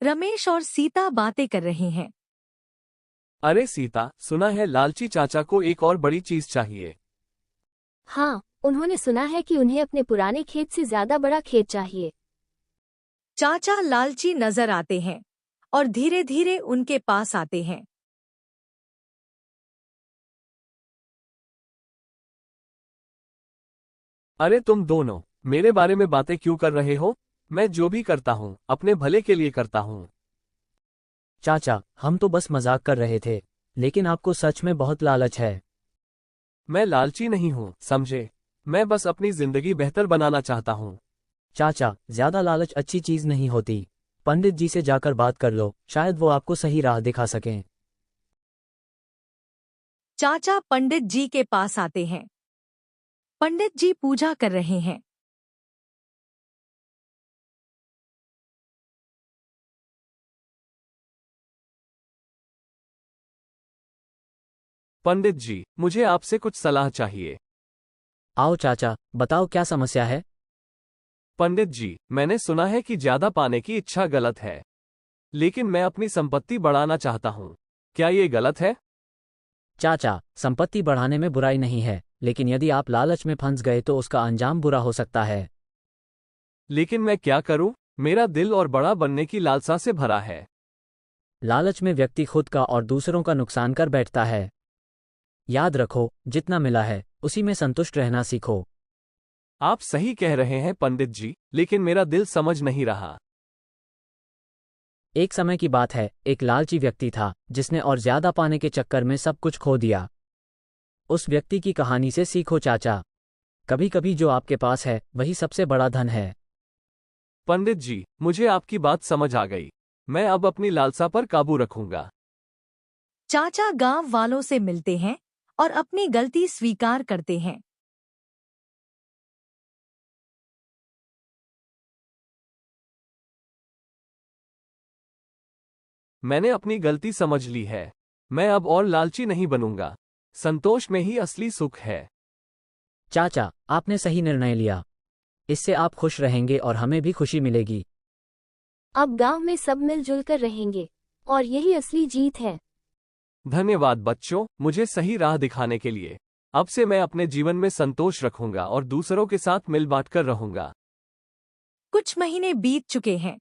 रमेश और सीता बातें कर रहे हैं। अरे सीता, सुना है लालची चाचा को एक और बड़ी चीज चाहिए। हाँ, उन्होंने सुना है कि उन्हें अपने पुराने खेत से ज्यादा बड़ा खेत चाहिए। चाचा लालची नजर आते हैं और धीरे धीरे उनके पास आते हैं। अरे तुम दोनों मेरे बारे में बातें क्यों कर रहे हो? मैं जो भी करता हूँ अपने भले के लिए करता हूँ। चाचा, हम तो बस मजाक कर रहे थे, लेकिन आपको सच में बहुत लालच है। मैं लालची नहीं हूँ, समझे? मैं बस अपनी जिंदगी बेहतर बनाना चाहता हूँ। चाचा, ज्यादा लालच अच्छी चीज नहीं होती। पंडित जी से जाकर बात कर लो, शायद वो आपको सही राह दिखा सकें। चाचा पंडित जी के पास आते हैं। पंडित जी पूजा कर रहे हैं। पंडित जी, मुझे आपसे कुछ सलाह चाहिए। आओ चाचा, बताओ क्या समस्या है। पंडित जी, मैंने सुना है कि ज्यादा पाने की इच्छा गलत है, लेकिन मैं अपनी संपत्ति बढ़ाना चाहता हूँ। क्या ये गलत है? चाचा, संपत्ति बढ़ाने में बुराई नहीं है, लेकिन यदि आप लालच में फंस गए तो उसका अंजाम बुरा हो सकता है। लेकिन मैं क्या करूं? मेरा दिल और बड़ा बनने की लालसा से भरा है। लालच में व्यक्ति खुद का और दूसरों का नुकसान कर बैठता है। याद रखो, जितना मिला है उसी में संतुष्ट रहना सीखो। आप सही कह रहे हैं पंडित जी, लेकिन मेरा दिल समझ नहीं रहा। एक समय की बात है, एक लालची व्यक्ति था जिसने और ज्यादा पाने के चक्कर में सब कुछ खो दिया। उस व्यक्ति की कहानी से सीखो चाचा, कभी कभी जो आपके पास है वही सबसे बड़ा धन है। पंडित जी, मुझे आपकी बात समझ आ गई। मैं अब अपनी लालसा पर काबू रखूंगा। चाचा गांव वालों से मिलते हैं और अपनी गलती स्वीकार करते हैं। मैंने अपनी गलती समझ ली है। मैं अब और लालची नहीं बनूंगा। संतोष में ही असली सुख है। चाचा, आपने सही निर्णय लिया। इससे आप खुश रहेंगे और हमें भी खुशी मिलेगी। अब गांव में सब मिलजुल कर रहेंगे और यही असली जीत है। धन्यवाद बच्चों, मुझे सही राह दिखाने के लिए। अब से मैं अपने जीवन में संतोष रखूंगा और दूसरों के साथ मिल बांट कर रहूंगा। कुछ महीने बीत चुके हैं।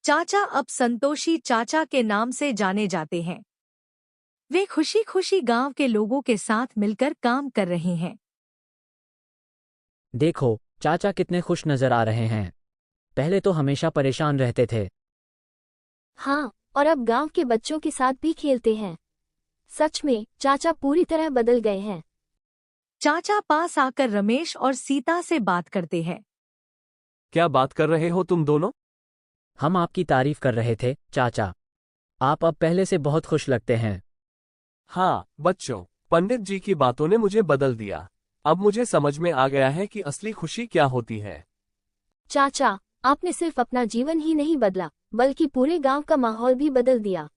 चाचा अब संतोषी चाचा के नाम से जाने जाते हैं। वे खुशी खुशी गांव के लोगों के साथ मिलकर काम कर रहे हैं। देखो, चाचा कितने खुश नजर आ रहे हैं। पहले तो हमेशा परेशान रहते थे। हाँ, और अब गांव के बच्चों के साथ भी खेलते हैं। सच में चाचा पूरी तरह बदल गए हैं। चाचा पास आकर रमेश और सीता से बात करते हैं। क्या बात कर रहे हो तुम दोनों? हम आपकी तारीफ कर रहे थे चाचा। आप अब पहले से बहुत खुश लगते हैं। हाँ बच्चों, पंडित जी की बातों ने मुझे बदल दिया। अब मुझे समझ में आ गया है कि असली खुशी क्या होती है। चाचा, आपने सिर्फ अपना जीवन ही नहीं बदला, बल्कि पूरे गांव का माहौल भी बदल दिया।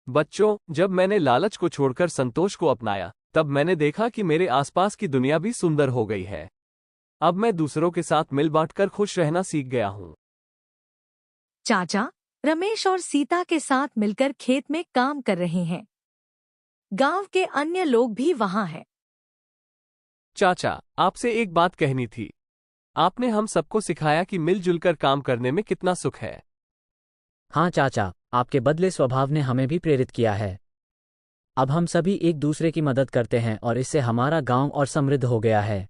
बच्चों, जब मैंने लालच को छोड़कर संतोष को अपनाया, तब मैंने देखा कि मेरे आसपास की दुनिया भी सुंदर हो गई है। अब मैं दूसरों के साथ मिल बांटकर खुश रहना सीख गया हूँ। चाचा रमेश और सीता के साथ मिलकर खेत में काम कर रहे हैं। गांव के अन्य लोग भी वहां हैं। चाचा, आपसे एक बात कहनी थी। आपने हम सबको सिखाया कि मिलजुल कर काम करने में कितना सुख है। हाँ चाचा, आपके बदले स्वभाव ने हमें भी प्रेरित किया है। अब हम सभी एक दूसरे की मदद करते हैं और इससे हमारा गांव और समृद्ध हो गया है।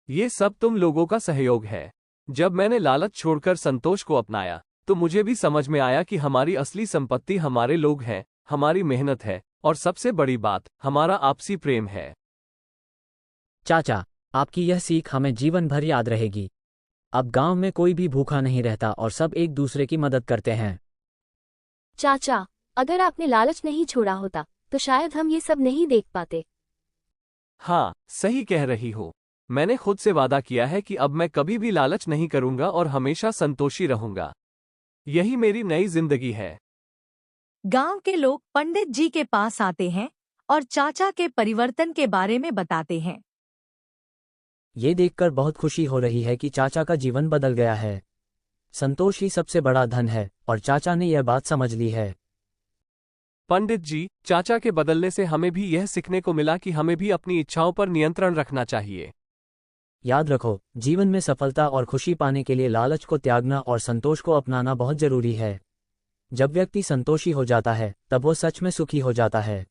ये सब तुम लोगों का सहयोग है। जब मैंने लालच छोड़कर संतोष को अपनाया, तो मुझे भी समझ में आया कि हमारी असली संपत्ति हमारे लोग हैं, हमारी मेहनत है, और सबसे बड़ी बात, हमारा आपसी प्रेम है। चाचा, आपकी यह सीख हमें जीवन भर याद रहेगी। अब गांव में कोई भी भूखा नहीं रहता और सब एक दूसरे की मदद करते हैं। चाचा, अगर आपने लालच नहीं छोड़ा होता तो शायद हम ये सब नहीं देख पाते। हाँ, सही कह रही हो। मैंने खुद से वादा किया है कि अब मैं कभी भी लालच नहीं करूंगा और हमेशा संतोषी रहूंगा। यही मेरी नई जिंदगी है। गांव के लोग पंडित जी के पास आते हैं और चाचा के परिवर्तन के बारे में बताते हैं। ये देखकर बहुत खुशी हो रही है कि चाचा का जीवन बदल गया है। संतोष ही सबसे बड़ा धन है और चाचा ने यह बात समझ ली है। पंडित जी, चाचा के बदलने से हमें भी यह सीखने को मिला कि हमें भी अपनी इच्छाओं पर नियंत्रण रखना चाहिए। याद रखो, जीवन में सफलता और खुशी पाने के लिए लालच को त्यागना और संतोष को अपनाना बहुत जरूरी है। जब व्यक्ति संतोषी हो जाता है तब वो सच में सुखी हो जाता है।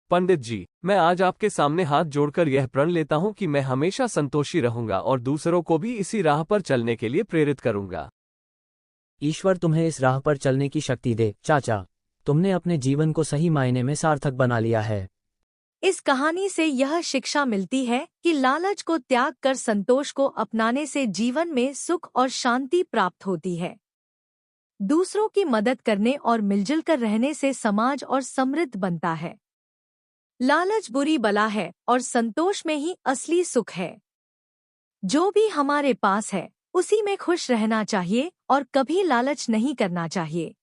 पंडित जी, मैं आज आपके सामने हाथ जोड़कर यह प्रण लेता हूं कि मैं हमेशा संतोषी रहूंगा और दूसरों को भी इसी राह पर चलने के लिए प्रेरित करूंगा। ईश्वर तुम्हें इस राह पर चलने की शक्ति दे। चाचा, तुमने अपने जीवन को सही मायने में सार्थक बना लिया है। इस कहानी से यह शिक्षा मिलती है कि लालच को त्याग कर संतोष को अपनाने से जीवन में सुख और शांति प्राप्त होती है। दूसरों की मदद करने और मिलजुल कर रहने से समाज और समृद्ध बनता है। लालच बुरी बला है और संतोष में ही असली सुख है। जो भी हमारे पास है उसी में खुश रहना चाहिए और कभी लालच नहीं करना चाहिए।